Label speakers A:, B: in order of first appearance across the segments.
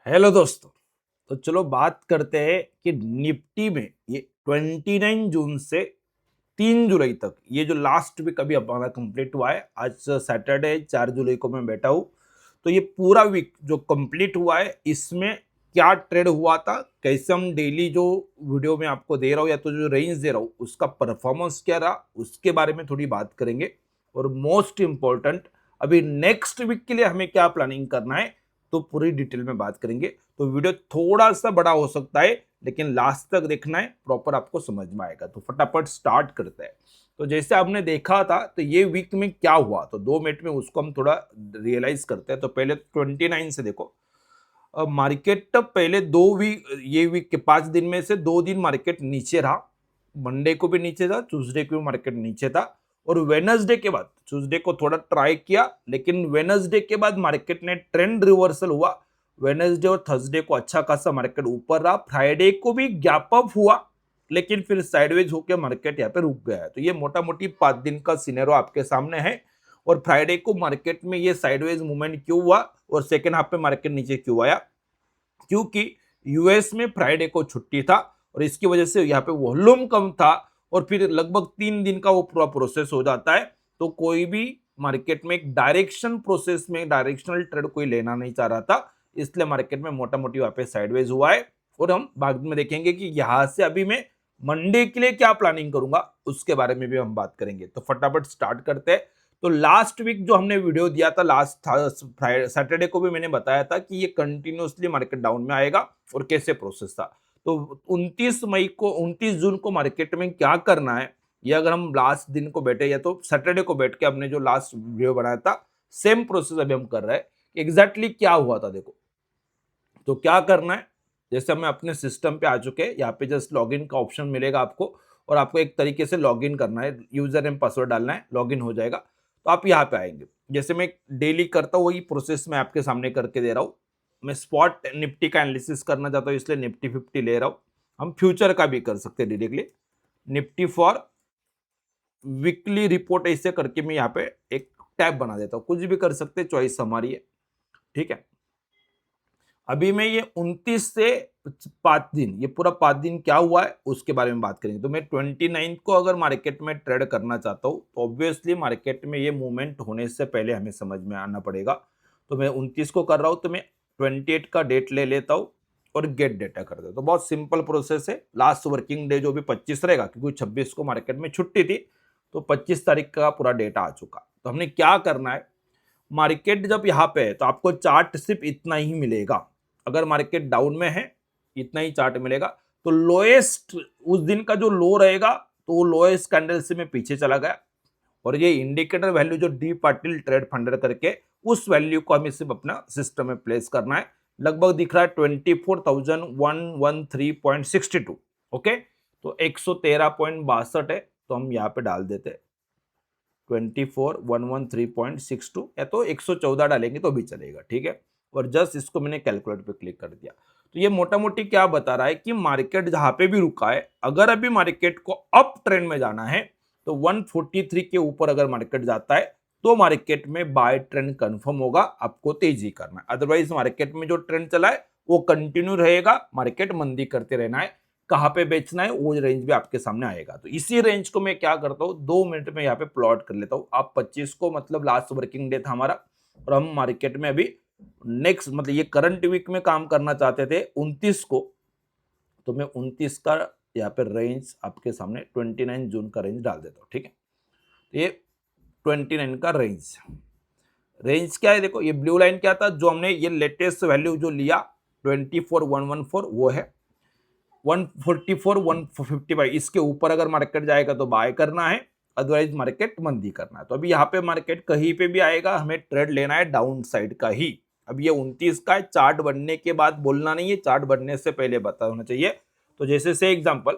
A: Hello दोस्तों। तो चलो बात करते हैं कि निफ्टी में ये 29 जून से 3 जुलाई तक ये जो लास्ट वीक अभी हमारा कंप्लीट हुआ है। आज सैटरडे 4 जुलाई को मैं बैठा हूँ। तो ये पूरा वीक जो कंप्लीट हुआ है इसमें क्या ट्रेड हुआ था, कैसे हम डेली जो वीडियो में आपको दे रहा हूँ या तो जो रेंज दे रहा हूँ उसका परफॉर्मेंस क्या रहा, उसके बारे में थोड़ी बात करेंगे। और मोस्ट इंपॉर्टेंट, अभी नेक्स्ट वीक के लिए हमें क्या प्लानिंग करना है तो पूरी डिटेल में बात करेंगे। तो वीडियो थोड़ा सा बड़ा हो सकता है लेकिन लास्ट तक देखना है, प्रॉपर आपको समझ में आएगा। तो फटाफट स्टार्ट करते हैं। तो जैसे आपने देखा था तो ये वीक में क्या हुआ, तो 2 मिनट में उसको हम थोड़ा रियलाइज करते हैं। तो पहले 29 से देखो। मार्केट पहले 2 वीक, ये वीक के 5 दिन में से 2 दिन मार्केट नीचे रहा। मंडे को भी नीचे था, ट्यूसडे को भी मार्केट नीचे था। और वेनसडे के बाद, ट्यूसडे को थोड़ा ट्राई किया लेकिन वेनसडे के बाद मार्केट ने ट्रेंड रिवर्सल हुआ। वेनसडे और थर्सडे को अच्छा खासा मार्केट ऊपर रहा। फ्राइडे को भी गैप अप हुआ लेकिन फिर साइडवेज होकर मार्केट यहाँ पे रुक गया है। तो ये मोटा मोटी 5 दिन का सिनेरियो आपके सामने है। और फ्राइडे को मार्केट में ये साइडवेज मूवमेंट क्यों हुआ और सेकेंड हाफ पे मार्केट नीचे क्यों आया, क्योंकि यूएस में फ्राइडे को छुट्टी था और इसकी वजह से यहाँ पे वॉल्यूम कम था। और फिर लगभग 3 दिन का वो पूरा प्रोसेस हो जाता है। तो कोई भी मार्केट में एक डायरेक्शन प्रोसेस में डायरेक्शनल ट्रेड कोई लेना नहीं चाह रहा था, इसलिए मार्केट में मोटा मोटी वहां पे साइडवेज हुआ है। और हम बाद में देखेंगे कि यहां से अभी मैं मंडे के लिए क्या प्लानिंग करूंगा उसके बारे में भी हम बात करेंगे। तो फटाफट स्टार्ट करते हैं। तो लास्ट वीक जो हमने वीडियो दिया था, लास्ट फ्राइडे सैटरडे को भी मैंने बताया था कि ये कंटिन्यूअसली मार्केट डाउन में आएगा और कैसे प्रोसेस था। तो 29 जून को मार्केट में क्या करना है, ये अगर हम लास्ट दिन को बैठे या तो सैटरडे को बैठ के हमने जो लास्ट वीडियो बनाया था सेम प्रोसेस अभी हम कर रहे हैं। एग्जैक्टली क्या हुआ था देखो। तो क्या करना है, जैसे हमें अपने सिस्टम पे आ चुके हैं, यहाँ पे जस्ट लॉगिन का ऑप्शन मिलेगा आपको और आपको एक तरीके से लॉगिन करना है, यूजर नेम पासवर्ड डालना है, लॉगिन हो जाएगा। तो आप यहाँ पे आएंगे। जैसे मैं डेली करता हूँ वही प्रोसेस मैं आपके सामने करके दे रहा हूँ। मैं स्पॉट निफ्टी का एनालिसिस करना चाहता हूँ इसलिए निफ्टी 50 ले रहा हूँ। हम फ्यूचर का भी कर सकते हैं directly. Nifty for weekly report ऐसे करके मैं यहाँ पे एक टैब बना देता हूँ, कुछ भी कर सकते हैं, चॉइस हमारी है। ठीक है। अभी मैं ये 29 से 5 दिन, ये पूरा 5 दिन क्या हुआ है उसके बारे में बात करेंगे। तो मैं 29 को अगर मार्केट में ट्रेड करना चाहता हूँ तो ऑब्वियसली मार्केट में ये मूवमेंट होने से पहले हमें समझ में आना पड़ेगा। तो मैं 29 को कर रहा हूँ तो मैं 28 का डेट ले लेता हूँ और गेट डेटा कर देता हूँ। तो बहुत सिंपल प्रोसेस है। लास्ट वर्किंग डे जो भी 25 रहेगा, क्योंकि 26 को मार्केट में छुट्टी थी, तो 25 तारीख का पूरा डेटा आ चुका। तो हमने क्या करना है, मार्केट जब यहाँ पे है तो आपको चार्ट सिर्फ इतना ही मिलेगा। अगर मार्केट डाउन में है इतना ही चार्ट मिलेगा। तो लोएस्ट उस दिन का जो लो रहेगा तो वो लोएस्ट कैंडल से मैं पीछे चला गया। और ये इंडिकेटर वैल्यू जो डी पाटिल ट्रेड फंडर करके उस वैल्यू को हमें सिर्फ अपना सिस्टम में प्लेस करना है। लगभग दिख रहा है 24,113.62। ओके। तो 113.62 है तो हम यहाँ पे डाल देते हैं 24,113.62 या तो 114 डालेंगे तो भी चलेगा। ठीक है। और जस्ट इसको मैंने कैलकुलेट पे क्लिक कर दिया। तो ये मोटा मोटी क्या बता रहा है कि मार्केट जहां पे भी रुका है, अगर अभी मार्केट को अप ट्रेंड में जाना है तो 143 के ऊपर अगर मार्केट जाता है तो मार्केट में बाय ट्रेंड कंफर्म होगा, आपको तेजी करना है। अदरवाइज मार्केट में जो ट्रेंड चला है वो कंटिन्यू रहेगा, मार्केट मंदी करते रहना है। कहाँ पे बेचना है वो रेंज भी आपके सामने आएगा। तो इसी रेंज को मैं क्या करता हूँ, 2 मिनट में यहाँ पे प्लॉट कर लेता हूँ। आप 25 को मतलब लास्ट वर्किंग डे था हमारा और हम मार्केट में अभी नेक्स्ट मतलब ये करंट वीक में काम करना चाहते थे 29 को। तो मैं 29 का यहाँ पे रेंज आपके सामने 29 जून का रेंज डाल देता हूँ। ठीक है। तो ये 29 का रेंज, रेंज क्या है देखो। ये ब्लू लाइन क्या था, जो हमने ये लेटेस्ट वैल्यू जो लिया 24,114 वो है 144,155। इसके ऊपर अगर मार्केट जाएगा तो बाय करना है, अदरवाइज मार्केट मंदी करना है। तो अभी यहाँ पे मार्केट कहीं पे भी आएगा हमें ट्रेड लेना है डाउन साइड का ही। अब ये 29 का है, चार्ट बनने के बाद बोलना नहीं है, चार्ट बनने से पहले बता होना चाहिए। तो जैसे से एग्जांपल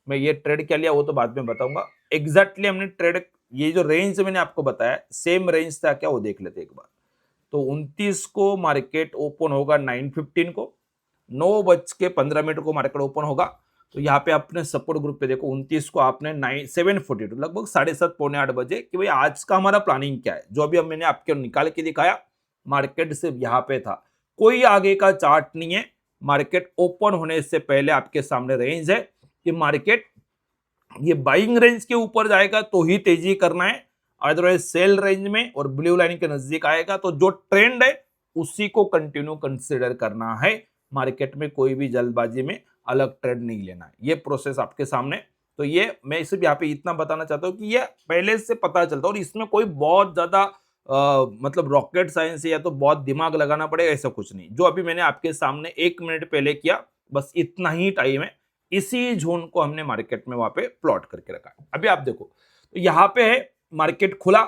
A: मैं ये ट्रेड क्या लिया वो तो बाद में बताऊंगा। एग्जैक्टली हमने ट्रेड, ये जो रेंज मैंने आपको बताया सेम रेंज था क्या वो देख लेते एक बार। तो 29 को मार्केट ओपन होगा 9:15 को, 9:15 को मार्केट ओपन होगा। तो यहाँ पे अपने सपोर्ट ग्रुप पे देखो 29 को आपने 7:42 लगभग 7:30 पौने 8 बजे कि भाई आज का हमारा प्लानिंग क्या है। जो अभी मैंने आपके निकाल के दिखाया मार्केट सिर्फ यहाँ पे था, कोई आगे का चार्ट नहीं है। मार्केट ओपन होने से पहले आपके सामने रेंज है कि मार्केट ये बाइंग रेंज के ऊपर जाएगा तो ही तेजी करना है, अदरवाइज सेल रेंज में और ब्लू लाइन के नजदीक आएगा तो जो ट्रेंड है उसी को कंटिन्यू कंसीडर करना है। मार्केट में कोई भी जल्दबाजी में अलग ट्रेंड नहीं लेना है। ये प्रोसेस आपके सामने, तो ये मैं सिर्फ यहाँ पे इतना बताना चाहता हूँ कि ये पहले से पता चलता है और इसमें कोई बहुत ज्यादा मतलब रॉकेट साइंस या तो बहुत दिमाग लगाना पड़ेगा, ऐसा कुछ नहीं। जो अभी मैंने आपके सामने 1 मिनट पहले किया, बस इतना ही टाइम है। इसी जोन को हमने मार्केट में वहां पे प्लॉट करके रखा है। अभी आप देखो तो यहाँ पे है मार्केट खुला।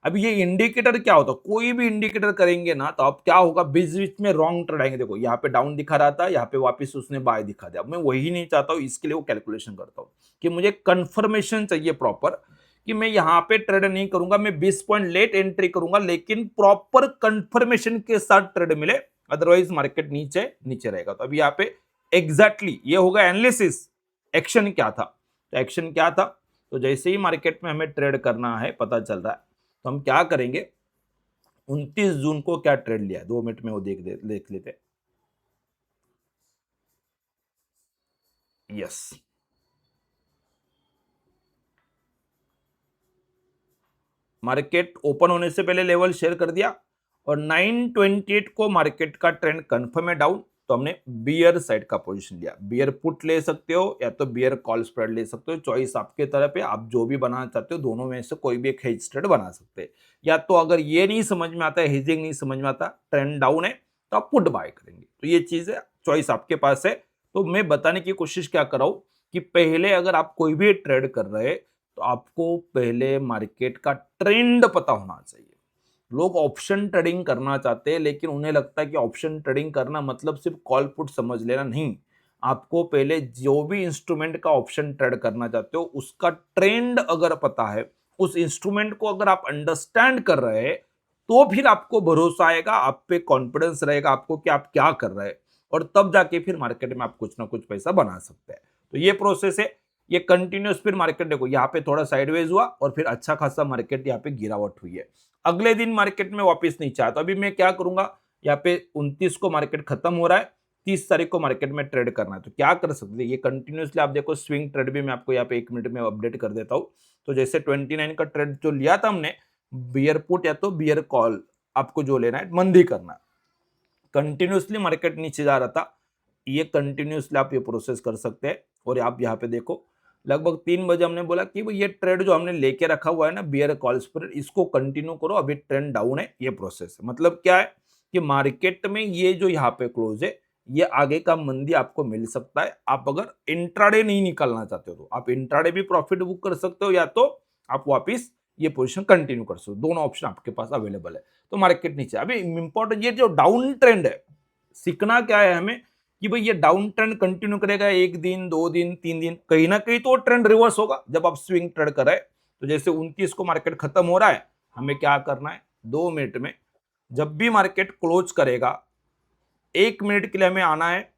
A: अभी ये इंडिकेटर क्या होता है, कोई भी इंडिकेटर करेंगे ना तो अब क्या होगा, बीच बीच में रॉन्ग ट्रेड आएंगे। देखो यहाँ पे डाउन दिखा रहा था, यहाँ पे वापस उसने बाय दिखा दिया। अब मैं वही नहीं चाहता हूँ, इसके लिए वो कैलकुलेशन करता हूँ कि मुझे कंफर्मेशन चाहिए प्रॉपर कि मैं यहाँ पे ट्रेड नहीं करूंगा, मैं 20 पॉइंट लेट एंट्री करूंगा लेकिन प्रॉपर कंफर्मेशन के साथ ट्रेड मिले, अदरवाइज मार्केट नीचे नीचे रहेगा। तो अभी यहाँ पे एग्जैक्टली ये होगा एनालिसिस। एक्शन क्या था, तो एक्शन क्या था, तो जैसे ही मार्केट में हमें ट्रेड करना है पता चल रहा है तो हम क्या करेंगे, 29 जून को क्या ट्रेड लिया है 2 मिनट में वो देख लेते। यस, मार्केट ओपन होने से पहले लेवल शेयर कर दिया और 928 को मार्केट का ट्रेंड कंफर्म है डाउन, तो हमने बियर साइड का पोजीशन लिया। बियर पुट ले सकते हो या तो बियर कॉल स्प्रेड ले सकते हो, चॉइस आपके तरफ है। आप जो भी बनाना चाहते हो दोनों में से कोई भी एक हेज ट्रेड बना सकते हैं। या तो अगर ये नहीं समझ में आता है, हेजिंग नहीं समझ में आता, ट्रेंड डाउन है तो आप पुट बाय करेंगे। तो ये चीज है, चॉइस आपके पास है। तो मैं बताने की कोशिश क्या कर रहा हूं कि पहले अगर आप कोई भी ट्रेड कर रहे हैं तो आपको पहले मार्केट का ट्रेंड पता होना चाहिए। लोग ऑप्शन ट्रेडिंग करना चाहते हैं लेकिन उन्हें लगता है कि ऑप्शन ट्रेडिंग करना मतलब सिर्फ कॉल पुट समझ लेना, नहीं। आपको पहले जो भी इंस्ट्रूमेंट का ऑप्शन ट्रेड करना चाहते हो उसका ट्रेंड अगर पता है, उस इंस्ट्रूमेंट को अगर आप अंडरस्टैंड कर रहे हैं तो फिर आपको भरोसा आएगा, आप पे कॉन्फिडेंस रहेगा आपको कि आप क्या कर रहे हैं, और तब जाके फिर मार्केट में आप कुछ ना कुछ पैसा बना सकते हैं। तो ये प्रोसेस है, ये कंटिन्यूस। फिर मार्केट देखो यहाँ पे थोड़ा साइडवेज हुआ और फिर अच्छा खासा मार्केट यहाँ पे गिरावट हुई है। अगले दिन मार्केट में वापस नीचे आया, तो अभी मैं क्या करूंगा, यहाँ पे 29 को मार्केट खत्म हो रहा है, 30 तारीख को मार्केट में ट्रेड करना है। तो क्या कर सकते हैं, ये कंटिन्यूसली आप देखो स्विंग ट्रेड भी मैं आपको यहाँ पे 1 मिनट में अपडेट कर देता हूँ। तो जैसे 29 का ट्रेड जो लिया था हमने, बियर पुट या तो बियर कॉल, आपको जो लेना है मंदी करना है। कंटिन्यूसली मार्केट नीचे जा रहा था, ये कंटिन्यूसली आप ये प्रोसेस कर सकते हैं। और आप यहाँ पे देखो लगभग 3 बजे हमने बोला कि ये ट्रेड जो हमने लेके रखा हुआ है ना बियर कॉल स्प्रेड, इसको कंटिन्यू करो, अभी ट्रेंड डाउन है। ये प्रोसेस है, मतलब क्या है कि मार्केट में ये जो यहाँ पे क्लोज है ये आगे का मंदी आपको मिल सकता है। आप अगर इंट्राडे नहीं निकालना चाहते हो तो आप इंट्राडे भी प्रॉफिट बुक कर सकते हो, या तो आप वापिस ये पोजीशन कंटिन्यू कर सकते हो। दोनों ऑप्शन आपके पास अवेलेबल है। तो मार्केट नीचे, अभी इंपॉर्टेंट ये जो डाउन ट्रेंड है, सीखना क्या है हमें कि भाई ये डाउन ट्रेंड कंटिन्यू करेगा 1 दिन 2 दिन 3 दिन, कहीं ना कहीं तो ट्रेंड रिवर्स होगा जब आप स्विंग ट्रेड कर रहे हैं। तो जैसे 29 को मार्केट खत्म हो रहा है, हमें क्या करना है, 2 मिनट में जब भी मार्केट क्लोज करेगा 1 मिनट के लिए हमें आना है,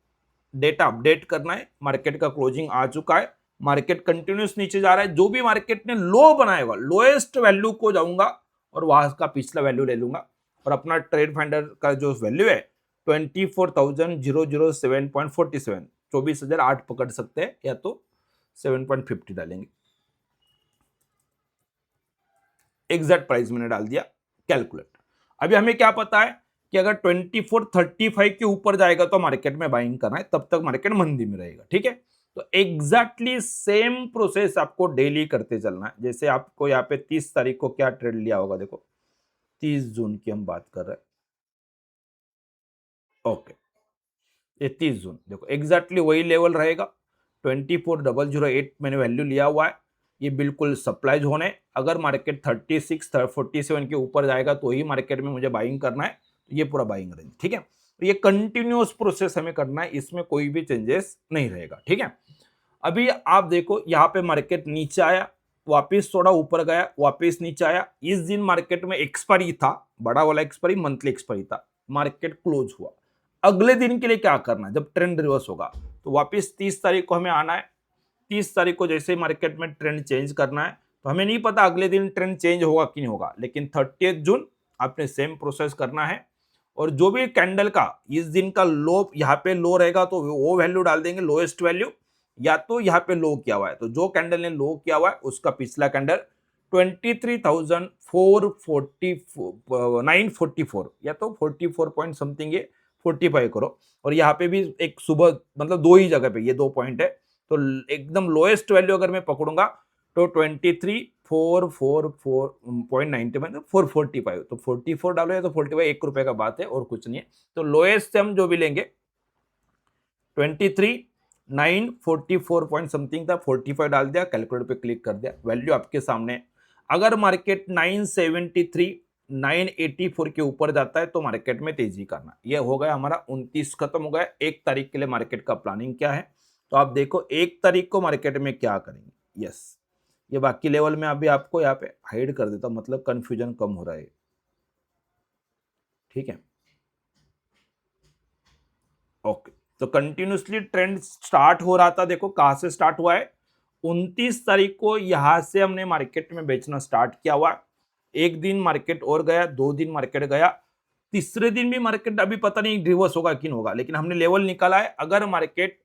A: डेटा अपडेट करना है। मार्केट का क्लोजिंग आ चुका है, मार्केट कंटिन्यूस नीचे जा रहा है, जो भी मार्केट ने लो बनाएगा लोएस्ट वैल्यू को जाऊंगा और वहां का पिछला वैल्यू ले लूंगा, और अपना ट्रेड फाइंडर का जो वैल्यू है 24,007.47, 24,008 पकड़ सकते हैं, या तो 7.50 डालेंगे। एग्जैक्ट प्राइस मैंने डाल दिया, कैलकुलेट। अभी हमें क्या पता है कि अगर 2435 के ऊपर जाएगा तो मार्केट में बाइंग करना है, तब तक मार्केट मंदी में रहेगा, ठीक है। तो एग्जैक्टली सेम प्रोसेस आपको डेली करते चलना है। जैसे आपको यहाँ पे 30 तारीख को क्या ट्रेड लिया होगा, देखो 30 जून की हम बात कर रहे हैं, ओके। ये 30 जून देखो एग्जैक्टली वही लेवल रहेगा, 24,008 मैंने वैल्यू लिया हुआ है। ये बिल्कुल सप्लाई जोन है। अगर मार्केट 36 47 के ऊपर जाएगा तो ही मार्केट में मुझे बाइंग करना है। तो ये पूरा बाइंग रेंज, ठीक है। तो ये कंटिन्यूअस प्रोसेस हमें करना है, इसमें कोई भी चेंजेस नहीं रहेगा, ठीक है। अभी आप देखो यहाँ पे मार्केट नीचे आया, वापिस थोड़ा ऊपर गया, वापिस नीचे आया। इस दिन मार्केट में एक्सपायरी था, बड़ा वाला एक्सपायरी, मंथली एक्सपायरी था, मार्केट क्लोज हुआ। अगले दिन के लिए क्या करना है, जब ट्रेंड रिवर्स होगा तो वापिस 30 तारीख को हमें आना है। 30 तारीख को जैसे ही मार्केट में ट्रेंड चेंज करना है, तो हमें नहीं पता अगले दिन ट्रेंड चेंज होगा कि नहीं होगा, लेकिन 30 जून आपने सेम प्रोसेस करना है। और जो भी कैंडल का इस दिन का लो यहाँ पे लो रहेगा तो वो वैल्यू डाल देंगे, लोएस्ट वैल्यू, या तो यहाँ पे लो किया हुआ है तो जो कैंडल ने लो किया हुआ है उसका पिछला कैंडल 23,944 या तो 44 पॉइंट समथिंग ये 45 करो। और यहाँ पे भी एक सुबह मतलब दो ही जगह पे ये 2 पॉइंट है, तो एकदम लोएस्ट वैल्यू अगर मैं पकड़ूंगा तो 23,444.90 मतलब 445, तो 44 डालो या तो 45, 1 रुपए का बात है और कुछ नहीं है। तो लोएस्ट से हम जो भी लेंगे 23,944 पॉइंट समथिंग था, 45 डाल दिया, कैलकुलेटर पे क्लिक कर दिया, वैल्यू आपके सामने है। अगर मार्केट 973 984 के ऊपर जाता है तो मार्केट में तेजी करना। ये हो गया हमारा 29 खत्म हो गया। 1 तारीख के लिए मार्केट का प्लानिंग क्या है, तो आप देखो 1 तारीख को मार्केट में क्या करेंगे। यस, ये बाकी लेवल में अभी आपको यहाँ पे हाइड कर देता हूं, मतलब कंफ्यूजन कम हो रहा है। ठीक है, ओके। तो कंटिन्यूसली ट्रेंड स्टार्ट हो रहा था, देखो कहां से स्टार्ट हुआ है, 29 तारीख को यहां से हमने मार्केट में बेचना स्टार्ट किया हुआ। एक दिन मार्केट और गया, 2 दिन मार्केट गया, तीसरे दिन भी मार्केट अभी पता नहीं रिवर्स होगा कि नहीं होगा, लेकिन हमने लेवल निकाला है। अगर मार्केट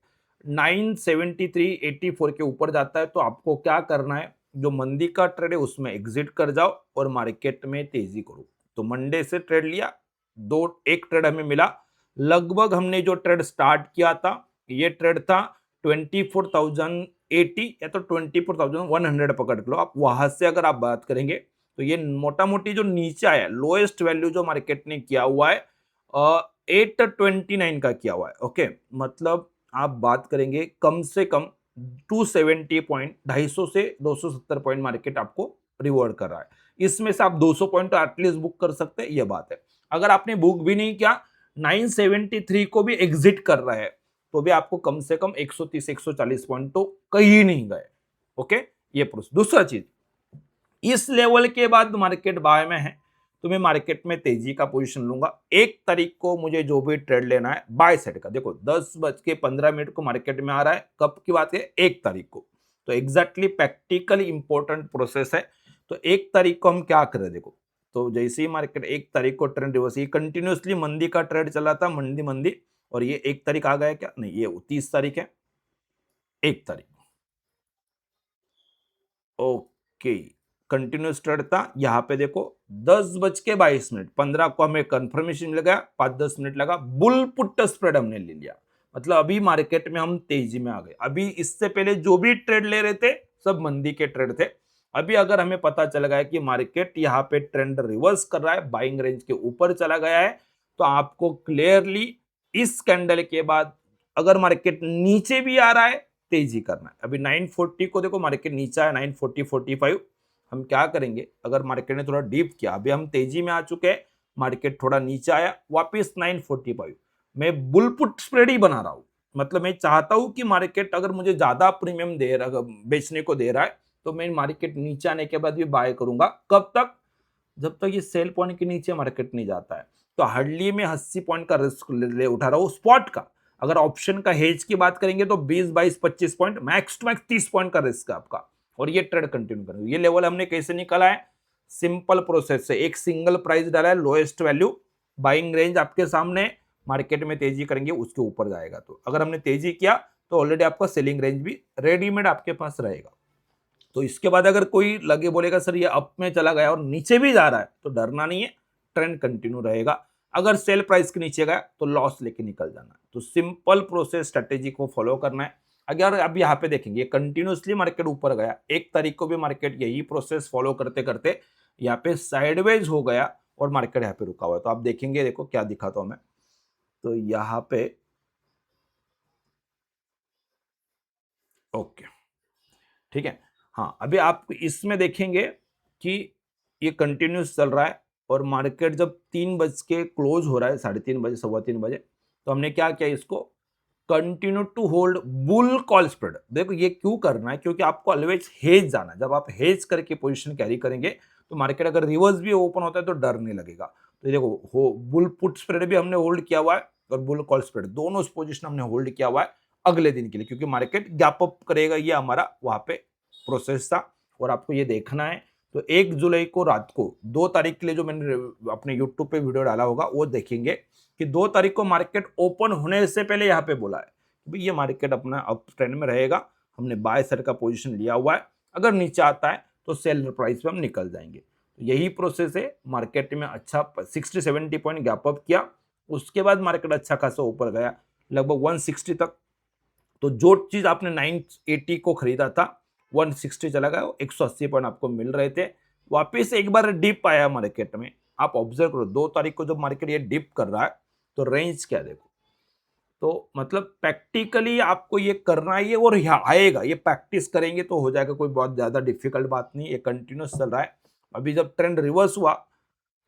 A: 973.84 के ऊपर जाता है तो आपको क्या करना है, जो मंदी का ट्रेड है उसमें एग्जिट कर जाओ और मार्केट में तेजी करो। तो मंडे से ट्रेड लिया, एक ट्रेड हमें मिला। लगभग हमने जो ट्रेड स्टार्ट किया था, ये ट्रेड था 24,080 या तो 24,100 पकड़ लो आप, वहां से अगर आप बात करेंगे तो ये मोटा मोटी जो नीचे आया लोएस्ट वैल्यू जो मार्केट ने किया हुआ है 829 का किया हुआ है। ओके, मतलब आप बात करेंगे कम से कम 270 पॉइंट, 250 से 270 पॉइंट मार्केट आपको रिवॉर्ड कर रहा है। इसमें से आप 200 पॉइंट तो एटलीस्ट बुक कर सकते हैं, यह बात है। अगर आपने बुक भी नहीं किया, 973 को भी एग्जिट कर रहा है तो भी आपको कम से कम 130 140 पॉइंट तो कहीं नहीं गए। ओके, ये प्रूफ। दूसरा चीज, इस लेवल के बाद मार्केट बाय में है तो मैं मार्केट में तेजी का पोजीशन लूंगा। 1 तारीख को मुझे जो भी ट्रेड लेना है बाय साइड का, देखो 10:15 को मार्केट में आ रहा है, कब की बात है, 1 तारीख को। तो एग्जैक्टली प्रैक्टिकली इंपॉर्टेंट प्रोसेस है। तो 1 तारीख को हम क्या करें, देखो तो जैसे ही मार्केट 1 तारीख को ट्रेंड रिवर्स, ये कंटिन्यूसली मंदी का ट्रेड चला था, मंदी मंदी, और ये 1 तारीख आ गया क्या, नहीं ये 30 तारीख है, 1 तारीख, ओके। कंटिन्यूस ट्रेड था, यहाँ पे देखो 10:22, 15 को हमें कंफर्मेशन मिल गया, 5-10 मिनट लगा, बुल पुट स्प्रेड हमने ले लिया, मतलब अभी मार्केट में हम तेजी में आ गए। अभी इससे पहले जो भी ट्रेड ले रहे थे सब मंदी के ट्रेड थे। अभी अगर हमें पता चल गया कि मार्केट यहाँ पे ट्रेंड रिवर्स कर रहा है, बाइंग रेंज के ऊपर चला गया है, तो आपको क्लियरली इस कैंडल के बाद अगर मार्केट नीचे भी आ रहा है तेजी करना है। अभी 940 को देखो, मार्केट नीचे है 940 45, हम क्या करेंगे, अगर मार्केट ने थोड़ा डीप किया, अभी हम तेजी में आ चुके हैं, मार्केट थोड़ा नीचे आया वापस 945, मैं बुलपुट स्प्रेड ही बना रहा हूं। मतलब मैं चाहता हूं कि मार्केट अगर मुझे ज्यादा प्रीमियम दे रहा, बेचने को दे रहा है, तो मैं मार्केट नीचे आने के बाद भी बाय करूंगा। कब तक, जब तक ये सेल पॉइंट के नीचे मार्केट नहीं जाता है। तो हार्डली मैं 80 पॉइंट का रिस्क ले उठा रहा हूँ स्पॉट का। अगर ऑप्शन का हेज की बात करेंगे तो 20 22 25 point, max to max 30 point का रिस्क है आपका, और ये ट्रेड कंटिन्यू करेंगे। ये लेवल हमने कैसे निकाला है, सिंपल प्रोसेस से, एक सिंगल प्राइस डाला है, लोएस्ट वैल्यू, बाइंग रेंज आपके सामने, मार्केट में तेजी करेंगे उसके ऊपर जाएगा, तो अगर हमने तेजी किया तो ऑलरेडी आपका सेलिंग रेंज भी रेडीमेड आपके पास रहेगा। तो इसके बाद अगर कोई लगे बोलेगा सर ये अप में चला गया और नीचे भी जा रहा है, तो डरना नहीं है, ट्रेंड कंटिन्यू रहेगा। अगर सेल प्राइस के नीचे गया तो लॉस लेके निकल जाना है। तो सिंपल प्रोसेस स्ट्रेटेजी को फॉलो करना है। अगर अब यहाँ पे देखेंगे कंटिन्यूसली मार्केट ऊपर गया, 1 तारीख को भी मार्केट यही प्रोसेस फॉलो करते करते यहाँ पे साइडवेज हो गया और मार्केट यहाँ पे रुका हुआ है। तो आप देखेंगे, देखो क्या दिखाता हूं मैं, तो यहाँ पे ओके, ठीक है। हाँ, अभी आप इसमें देखेंगे कि ये कंटिन्यूस चल रहा है और मार्केट जब 3 बज के क्लोज हो रहा है, 3:30 बजे, 3:15 बजे, तो हमने क्या किया, इसको continue to hold bull call spread. देखो ये क्यों करना है, क्योंकि आपको ऑलवेज हेज जाना है। जब आप हेज करके पोजीशन कैरी करेंगे तो मार्केट अगर रिवर्स भी ओपन होता है तो डर नहीं लगेगा। तो देखो हो बुल पुट स्प्रेड भी हमने होल्ड किया हुआ है और बुल कॉल स्प्रेड दोनों पोजीशन हमने होल्ड किया हुआ है अगले दिन के लिए, क्योंकि मार्केट गैप अप करेगा, ये हमारा वहां पे प्रोसेस था। और आपको ये देखना है तो 1 जुलाई को रात को 2 तारीख के लिए जो मैंने अपने यूट्यूब पे वीडियो डाला होगा वो देखेंगे कि 2 तारीख को मार्केट ओपन होने से पहले यहाँ पे बोला है कि ये मार्केट अपना अप ट्रेंड में रहेगा, हमने बाय साइड का पोजीशन लिया हुआ है, अगर नीचे आता है तो सेल प्राइस पे हम निकल जाएंगे। तो यही प्रोसेस है। मार्केट में अच्छा 60-70 पॉइंट गैप अप किया, उसके बाद मार्केट अच्छा खासा ऊपर गया लगभग 160 तक। तो जो चीज आपने 980 को खरीदा था 160 चला गया, 180 पॉइंट आपको मिल रहे थे। वापिस एक बार डिप आया मार्केट में, आप ऑब्जर्व करो 2 तारीख को जब मार्केट ये डिप कर रहा है तो रेंज क्या देखो। तो मतलब प्रैक्टिकली आपको ये करना है और यहाँ आएगा, ये प्रैक्टिस करेंगे तो हो जाएगा, कोई बहुत ज्यादा डिफिकल्ट बात नहीं। ये कंटिन्यूस चल रहा है। अभी जब ट्रेंड रिवर्स हुआ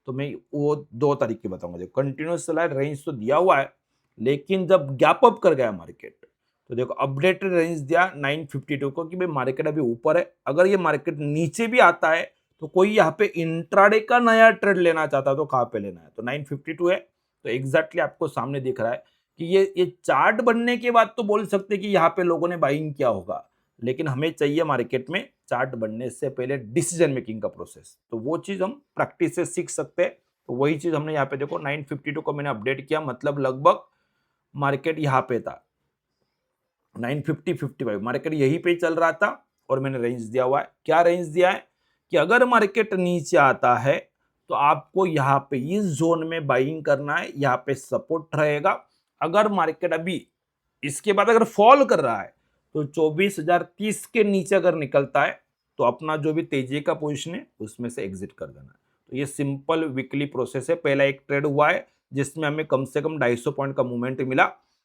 A: तो मैं वो 2 तारीख की बताऊंगा। जो कंटिन्यूस चला है, रेंज तो दिया हुआ है, लेकिन जब गैप अप कर गया मार्केट तो देखो अपडेटेड रेंज दिया 952 को कि भाई मार्केट अभी ऊपर है, अगर ये मार्केट नीचे भी आता है तो कोई यहाँ पे इंट्राडे का नया ट्रेड लेना चाहता है तो कहाँ पे लेना है, तो 952 है। तो एग्जैक्टली आपको सामने दिख रहा है कि ये चार्ट बनने के बाद तो बोल सकते कि यहाँ पे लोगों ने बाइंग किया होगा, लेकिन हमें चाहिए मार्केट में चार्ट बनने से पहले डिसीजन मेकिंग का प्रोसेस। तो वो चीज हम प्रैक्टिस से सीख सकते हैं। तो वही चीज हमने यहाँ पे देखो 952 को मैंने अपडेट किया, मतलब लगभग मार्केट यहाँ पे था 950-55, मार्केट यहीं पे चल रहा था और मैंने रेंज दिया हुआ है। क्या रेंज दिया है कि अगर मार्केट नीचे आता है तो आपको यहाँ पे इस जोन में बाइंग करना है, यहाँ पे सपोर्ट रहेगा। अगर मार्केट अभी इसके बाद अगर फॉल कर रहा है तो 24,030 के नीचे अगर निकलता है तो अपना जो भी तेजी का पोजीशन है उसमें से एग्जिट कर देना है। तो ये सिंपल वीकली प्रोसेस है। पहला एक ट्रेड हुआ है जिसमें हमें कम से कम 250 पॉइंट का मूवमेंट मिला।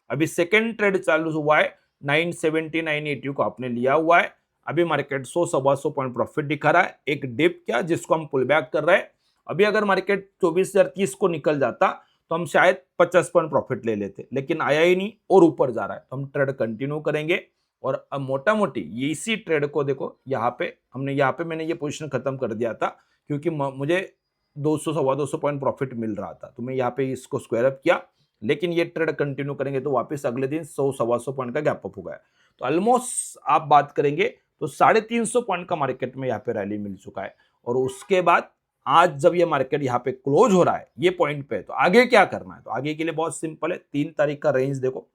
A: अभी सेकेंड ट्रेड चालू हुआ है 970 980 को आपने लिया हुआ है। अभी मार्केट 100-125 पॉइंट प्रॉफिट दिखा रहा है। एक डिप क्या जिसको हम पुल बैक कर रहे हैं। अभी अगर मार्केट 24,030 को निकल जाता तो हम शायद 50 पॉइंट प्रॉफिट ले लेते, लेकिन आया ही नहीं और ऊपर जा रहा है तो हम ट्रेड कंटिन्यू करेंगे। और अब मोटा मोटी ये इसी ट्रेड को देखो, यहाँ पे मैंने ये पोजीशन खत्म कर दिया था क्योंकि मुझे 200-225 पॉइंट प्रॉफिट मिल रहा था, तो मैं यहाँ पे इसको स्क्वायर अप किया। लेकिन ये ट्रेड कंटिन्यू करेंगे तो वापस अगले दिन 100-125 पॉइंट का गैप अप हो गया। तो ऑलमोस्ट आप बात करेंगे तो 350 पॉइंट का मार्केट में यहाँ पे रैली मिल चुका है। और उसके बाद आज जब ये मार्केट यहाँ पे क्लोज हो रहा है ये पॉइंट पे, तो आगे क्या करना है, तो आगे के लिए बहुत सिंपल है। 3 तारीख का रेंज देखो,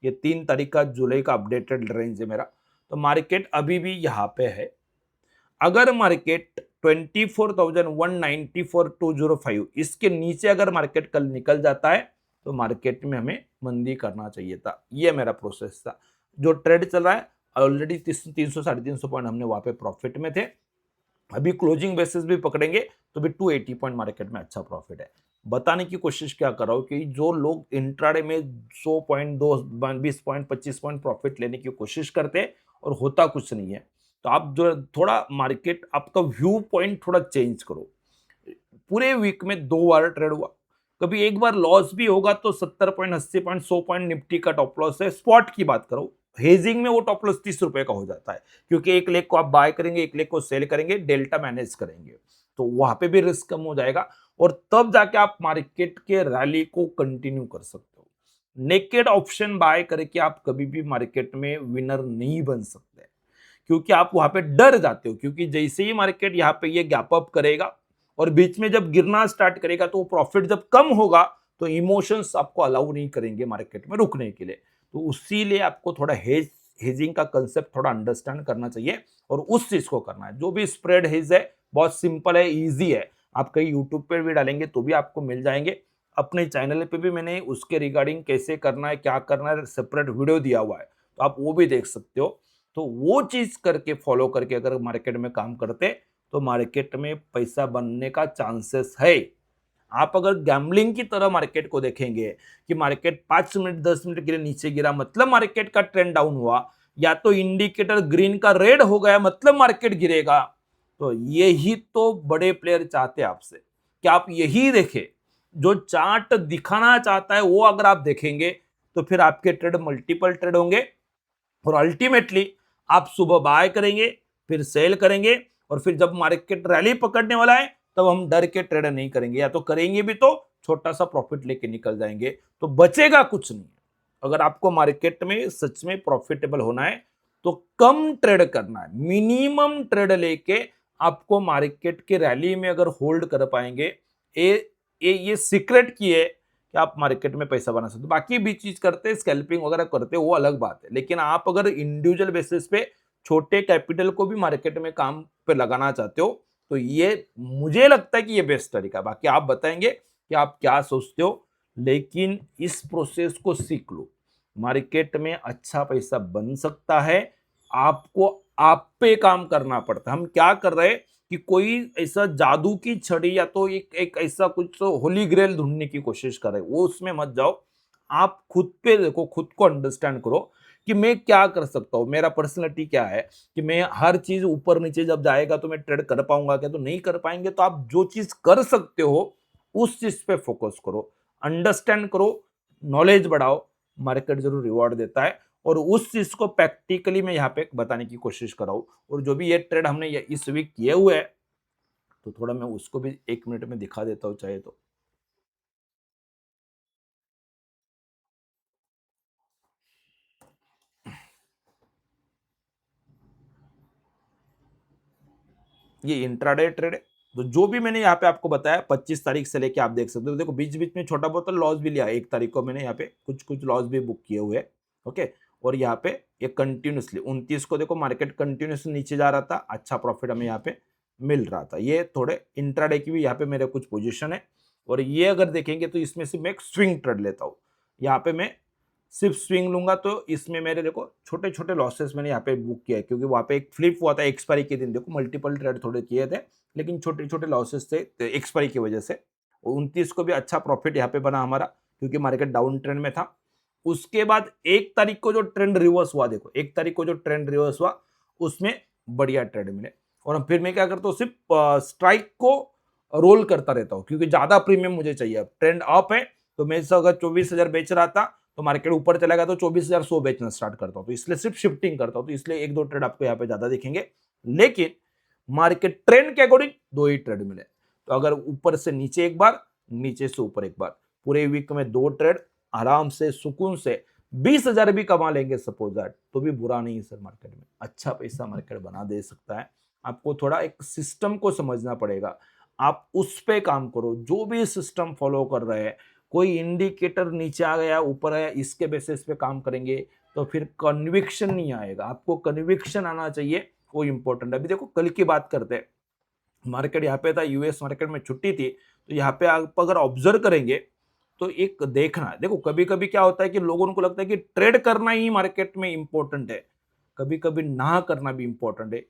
A: ये 3 तारीख का जुलाई का अपडेटेड रेंज है मेरा। तो मार्केट अभी भी यहाँ पे है। अगर मार्केट 24,194,205 इसके नीचे अगर मार्केट कल निकल जाता है तो मार्केट में हमें मंदी करना चाहिए था। ये मेरा प्रोसेस था। जो ट्रेड चल रहा है ऑलरेडी 300-350 पॉइंट हमने वहां पे प्रॉफिट में थे। अभी क्लोजिंग बेसिस भी पकड़ेंगे तो भी 280 पॉइंट मार्केट में अच्छा प्रॉफिट है। बताने की कोशिश क्या कर रहा हूं कि जो लोग इंट्राडे में 100 पॉइंट 20 पॉइंट 25 पॉइंट प्रॉफिट लेने की कोशिश करते हैं और होता कुछ नहीं है, तो आप जो थोड़ा मार्केट आपका व्यू पॉइंट थोड़ा चेंज करो। पूरे वीक में 2 बार ट्रेड हुआ, कभी एक बार लॉस भी होगा तो 70 पॉइंट 80 पॉइंट 100 पॉइंट निफ्टी का टॉप लॉस है। स्पॉट की बात करो, हेजिंग में वो टॉप लॉस 30 रुपए का हो जाता है क्योंकि एक लेग को आप बाय करेंगे, एक लेग को सेल करेंगे, डेल्टा मैनेज करेंगे, तो वहां पे भी रिस्क कम हो जाएगा और तब जाके आप मार्केट के रैली को कंटिन्यू कर सकते हो। नेकेड ऑप्शन बाय करके आप कभी भी मार्केट में विनर नहीं बन सकते क्योंकि आप वहां पे डर जाते हो, क्योंकि जैसे ही मार्केट यहाँ पे ये गैप अप करेगा और बीच में जब गिरना स्टार्ट करेगा तो प्रॉफिट जब कम होगा तो इमोशंस आपको अलाउ नहीं करेंगे मार्केट में रुकने के लिए। तो उसीलिए आपको थोड़ा हेजिंग का कंसेप्ट थोड़ा अंडरस्टैंड करना चाहिए और उस चीज को करना है। जो भी स्प्रेड हेज है बहुत सिंपल है, इजी है, आप कहीं यूट्यूब पर भी डालेंगे तो भी आपको मिल जाएंगे। अपने चैनल पे भी मैंने उसके रिगार्डिंग कैसे करना है क्या करना है सेपरेट वीडियो दिया हुआ है, तो आप वो भी देख सकते हो। तो वो चीज करके फॉलो करके अगर मार्केट में काम करते तो मार्केट में पैसा बनने का चांसेस है। आप अगर गैम्बलिंग की तरह मार्केट को देखेंगे कि मार्केट 5 मिनट 10 मिनट के लिए नीचे गिरा मतलब मार्केट का ट्रेंड डाउन हुआ, या तो इंडिकेटर ग्रीन का रेड हो गया मतलब मार्केट गिरेगा, तो यही तो बड़े प्लेयर चाहते हैं आपसे कि आप यही देखें। जो चार्ट दिखाना चाहता है वो अगर आप देखेंगे तो फिर आपके ट्रेड मल्टीपल ट्रेड होंगे और अल्टीमेटली आप सुबह बाय करेंगे फिर सेल करेंगे और फिर जब मार्केट रैली पकड़ने वाला है तब हम डर के ट्रेड नहीं करेंगे, या तो करेंगे भी तो छोटा सा प्रॉफिट लेके निकल जाएंगे, तो बचेगा कुछ नहीं। अगर आपको मार्केट में सच में प्रॉफिटेबल होना है तो कम ट्रेड करना है, मिनिमम ट्रेड लेके आपको मार्केट के रैली में अगर होल्ड कर पाएंगे, ये सीक्रेट की है कि आप मार्केट में पैसा बना सकते हो। बाकी भी चीज करते, स्कैल्पिंग वगैरह करते, वो अलग बात है। लेकिन आप अगर इंडिविजुअल बेसिस पे छोटे कैपिटल को भी मार्केट में काम पे लगाना चाहते हो, तो ये मुझे लगता है कि ये बेस्ट तरीका है। बाकी आप बताएंगे कि आप क्या सोचते हो, लेकिन इस प्रोसेस को सीख लो। मार्केट में अच्छा पैसा बन सकता है, आपको आप पे काम करना पड़ता है। हम क्या कर रहे हैं कि कोई ऐसा जादू की छड़ी या तो एक एक ऐसा कुछ तो होली ग्रेल ढूंढने की कोशिश कर रहे हैं, वो उसमें मत जाओ। आप खुद पे देखो, खुद को अंडरस्टैंड करो कि मैं क्या कर सकता हूँ, मेरा पर्सनैलिटी क्या है, कि मैं हर चीज ऊपर नीचे जब जाएगा तो मैं ट्रेड कर पाऊंगा क्या, तो नहीं कर पाएंगे। तो आप जो चीज कर सकते हो उस चीज पे फोकस करो, अंडरस्टैंड करो, नॉलेज बढ़ाओ। मार्केट जरूर रिवॉर्ड देता है, और उस चीज को प्रैक्टिकली मैं यहाँ पे बताने की कोशिश कर रहा हूँ। और जो भी ये ट्रेड हमने इस वीक किए हुए हैं, तो थोड़ा मैं उसको भी 1 मिनट में दिखा देता हूँ चाहे तो। ये इंट्राडे ट्रेड है। तो जो भी मैंने यहाँ पे आपको बताया 25 तारीख से लेके आप देख सकते हो, देखो बीच बीच में छोटा बहुत लॉस भी लिया। 1 तारीख को मैंने यहाँ पे कुछ कुछ लॉस भी बुक किए हुए हैं। ओके, और यहाँ पे ये कंटिन्यूसली 29 को देखो मार्केट कंटिन्यूसली नीचे जा रहा था, अच्छा प्रॉफिट हमें यहाँ पे मिल रहा था। ये थोड़े इंट्राडे की भी यहाँ पे मेरे कुछ पोजिशन है। और ये अगर देखेंगे तो इसमें से मैं एक स्विंग ट्रेड लेता हूँ। यहाँ पे मैं सिर्फ स्विंग लूंगा, तो इसमें मेरे देखो छोटे छोटे लॉसेस मैंने यहाँ पे बुक किया है, क्योंकि वहाँ पे एक फ्लिप हुआ था एक्सपायरी के दिन। देखो मल्टीपल ट्रेड थोड़े किए थे, लेकिन छोटे छोटे लॉसेस थे एक्सपायरी की वजह से। 29 को भी अच्छा प्रॉफिट यहाँ पे बना हमारा, क्योंकि मार्केट डाउन ट्रेंड में था। उसके बाद 1 तारीख को जो ट्रेंड रिवर्स हुआ, देखो 1 तारीख को जो ट्रेंड रिवर्स हुआ उसमें बढ़िया ट्रेड मिले। और फिर मैं क्या करता हूँ, सिर्फ स्ट्राइक को रोल करता रहता हूँ, क्योंकि ज्यादा प्रीमियम मुझे चाहिए। अब ट्रेंड अप है तो मैं अगर 24,000 बेच रहा था, तो मार्केट ऊपर चला गया तो 24,100 बेचना स्टार्ट करता हूँ। तो इसलिए सिर्फ शिफ्टिंग करता हूँ, तो इसलिए 1-2 ट्रेड आपको यहाँ पे ज्यादा दिखेंगे। लेकिन मार्केट ट्रेंड के अकॉर्डिंग 2 ही ट्रेड मिले। तो अगर ऊपर से नीचे एक बार, नीचे से ऊपर एक बार, पूरे वीक में 2 ट्रेड आराम से सुकून से 20,000 भी कमा लेंगे सपोज दैट, तो भी बुरा नहीं है सर। मार्केट में अच्छा पैसा मार्केट बना दे सकता है। आपको थोड़ा एक सिस्टम को समझना पड़ेगा, आप उस पे काम करो। जो भी सिस्टम फॉलो कर रहे हैं, कोई इंडिकेटर नीचे आ गया ऊपर है इसके बेसिस पे काम करेंगे तो फिर कन्विक्शन नहीं आएगा। आपको कन्विक्शन आना चाहिए, वो इंपॉर्टेंट है। अभी देखो कल की बात करते हैं, मार्केट यहाँ पे था, यूएस मार्केट में छुट्टी थी, तो यहाँ पे आप अगर ऑब्जर्व करेंगे तो एक देखना है। देखो कभी कभी क्या होता है कि लोगों को लगता है कि ट्रेड करना ही मार्केट में इंपॉर्टेंट है, कभी कभी ना करना भी इंपॉर्टेंट है।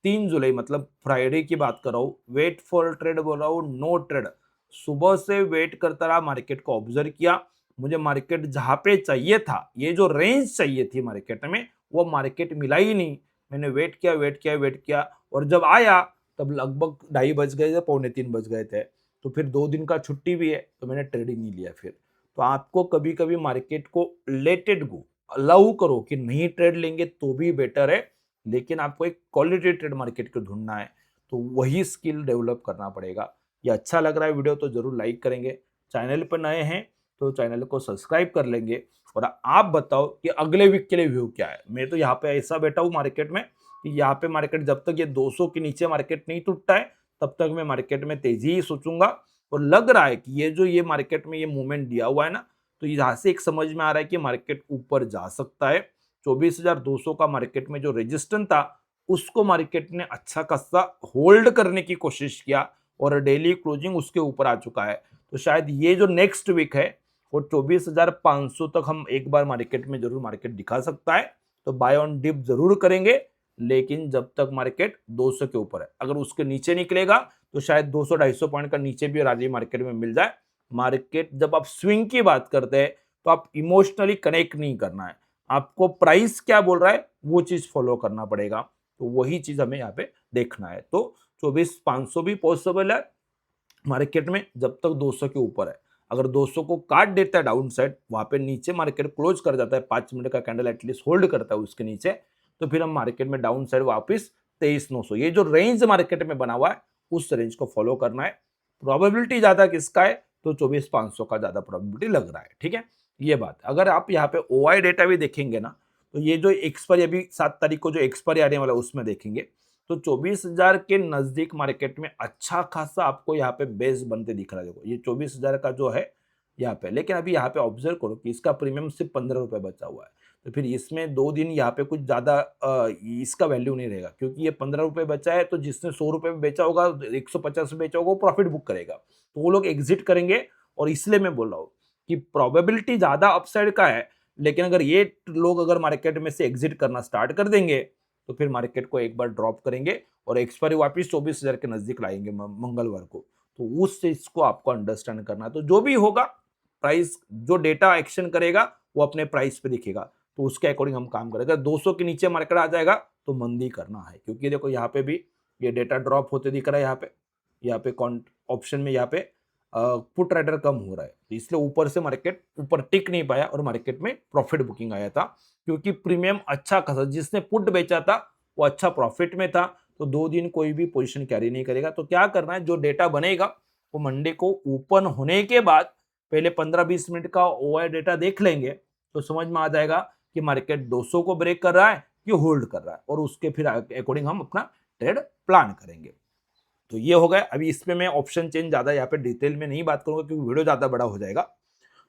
A: 3 जुलाई मतलब फ्राइडे की बात कर रहा हूँ, वेट फॉर ट्रेड बोल रहा हूँ, नो ट्रेड। सुबह से वेट करता रहा, मार्केट को ऑब्जर्व किया। मुझे मार्केट जहां पे चाहिए था, ये जो रेंज चाहिए थी मार्केट में, वो मार्केट मिला ही नहीं। मैंने वेट किया वेट किया वेट किया, और जब आया तब लगभग 2:30 बज गए थे, 2:45 बज गए थे। तो फिर 2 दिन का छुट्टी भी है, तो मैंने ट्रेडिंग नहीं लिया फिर। तो आपको कभी कभी मार्केट को लेट इट गो, अलाउ करो कि नहीं ट्रेड लेंगे तो भी बेटर है, लेकिन आपको एक क्वालिटी ट्रेड मार्केट को ढूंढना है, तो वही स्किल डेवलप करना पड़ेगा। ये अच्छा लग रहा है वीडियो तो जरूर लाइक करेंगे, चैनल पर नए हैं तो चैनल को सब्सक्राइब कर लेंगे। और आप बताओ कि अगले वीक के लिए व्यू क्या है। मैं तो यहाँ पे ऐसा बैठा हूँ मार्केट में कि यहाँ पे मार्केट जब तक ये 200 के नीचे मार्केट नहीं टूटता है, तब तक मैं मार्केट में तेजी ही सोचूंगा। और लग रहा है कि ये जो ये मार्केट में ये मूवमेंट दिया हुआ है ना, तो यहाँ से एक समझ में आ रहा है कि मार्केट ऊपर जा सकता है। 24,200 का मार्केट में जो रेजिस्टेंस था, उसको मार्केट ने अच्छा खासा होल्ड करने की कोशिश किया, और डेली क्लोजिंग उसके ऊपर आ चुका है। तो शायद ये जो नेक्स्ट वीक है वो 24,500 तक हम एक बार मार्केट में जरूर मार्केट दिखा सकता है। तो बाय ऑन डिप जरूर करेंगे, लेकिन जब तक मार्केट 200 के ऊपर है। अगर उसके नीचे निकलेगा तो शायद 200-250 पॉइंट का नीचे भी रैली मार्केट में मिल जाए। मार्केट जब आप स्विंग की बात करते हैं तो आप इमोशनली कनेक्ट नहीं करना है, आपको प्राइस क्या बोल रहा है वो चीज फॉलो करना पड़ेगा। तो वही चीज हमें यहाँ पे देखना है। तो 24,500 भी पॉसिबल है मार्केट में जब तक 200 के ऊपर है। अगर 200 को काट देता है डाउन साइड, वहां पे नीचे मार्केट क्लोज कर जाता है, 5 मिनट का कैंडल एटलीस्ट होल्ड करता है उसके नीचे, तो फिर हम मार्केट में डाउन साइड वापस 23,900, ये जो रेंज मार्केट में बना हुआ है उस रेंज को फॉलो करना है। प्रोबेबिलिटी ज्यादा किसका है, तो 24,500 का ज्यादा प्रोबेबिलिटी लग रहा है। ठीक है, ये बात। अगर आप यहाँ पे ओआई डेटा भी देखेंगे ना, तो ये जो एक्सपायरी अभी 7 तारीख को जो एक्सपायरी आने वाला है उसमें देखेंगे, तो 24,000 के नजदीक मार्केट में अच्छा खासा आपको यहाँ पे बेस बनते दिख रहा है। देखो ये 24,000 का जो है यहाँ पे, लेकिन अभी यहाँ पे ऑब्जर्व करो कि इसका प्रीमियम सिर्फ 15 रुपए बचा हुआ है। तो फिर इसमें 2 दिन यहाँ पे कुछ ज्यादा इसका वैल्यू नहीं रहेगा, क्योंकि ये 15 रुपए बचा है, तो जिसने 100 रुपए में बेचा होगा, 150 में बेचा होगा, वो प्रॉफिट बुक करेगा, तो वो लोग एग्जिट करेंगे। और इसलिए मैं बोल रहा हूँ कि प्रोबेबिलिटी ज्यादा अपसाइड का है, लेकिन अगर ये लोग अगर मार्केट में से एग्जिट करना स्टार्ट कर देंगे तो फिर मार्केट को एक बार ड्रॉप करेंगे और एक्सपायरी वापस 24,000 के नजदीक लाएंगे मंगलवार को। तो उस चीज को आपको अंडरस्टैंड करना है। तो जो भी होगा, प्राइस जो डेटा एक्शन करेगा वो अपने प्राइस पे दिखेगा, तो उसके अकॉर्डिंग हम काम करेंगे। 200 के नीचे मार्केट आ जाएगा तो मंदी करना है, क्योंकि देखो यहाँ पे भी ये डेटा ड्रॉप होते दिख रहा है। यहाँ पे ऑप्शन में यहाँ पे पुट राइडर कम हो रहा है, तो इसलिए ऊपर से मार्केट ऊपर टिक नहीं पाया और मार्केट में प्रॉफिट बुकिंग आया था, क्योंकि प्रीमियम अच्छा खासा, जिसने पुट बेचा था वो अच्छा प्रॉफिट में था। तो 2 दिन कोई भी पोजीशन कैरी नहीं करेगा। तो क्या करना है, जो डेटा बनेगा वो मंडे को ओपन होने के बाद पहले 15-20 मिनट का ओआई डेटा देख लेंगे, तो समझ में आ जाएगा कि मार्केट 200 को ब्रेक कर रहा है कि होल्ड कर रहा है, और उसके फिर अकॉर्डिंग हम अपना ट्रेड प्लान करेंगे। तो ये हो गया। अभी इसमें मैं ऑप्शन चेंज ज्यादा यहाँ पे डिटेल में नहीं बात करूंगा, क्योंकि वीडियो ज्यादा बड़ा हो जाएगा।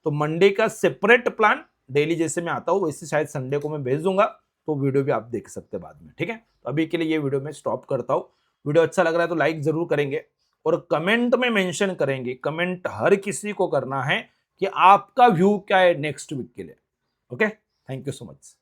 A: तो मंडे का सेपरेट प्लान डेली जैसे मैं आता हूँ वैसे शायद संडे को मैं भेज दूंगा, तो वीडियो भी आप देख सकते हैं बाद में, ठीक है। तो अभी के लिए ये वीडियो मैं स्टॉप करता हूँ। वीडियो अच्छा लग रहा है तो लाइक जरूर करेंगे और कमेंट में मेंशन करेंगे। कमेंट हर किसी को करना है कि आपका व्यू क्या है नेक्स्ट वीक के लिए। Okay, thank you so much.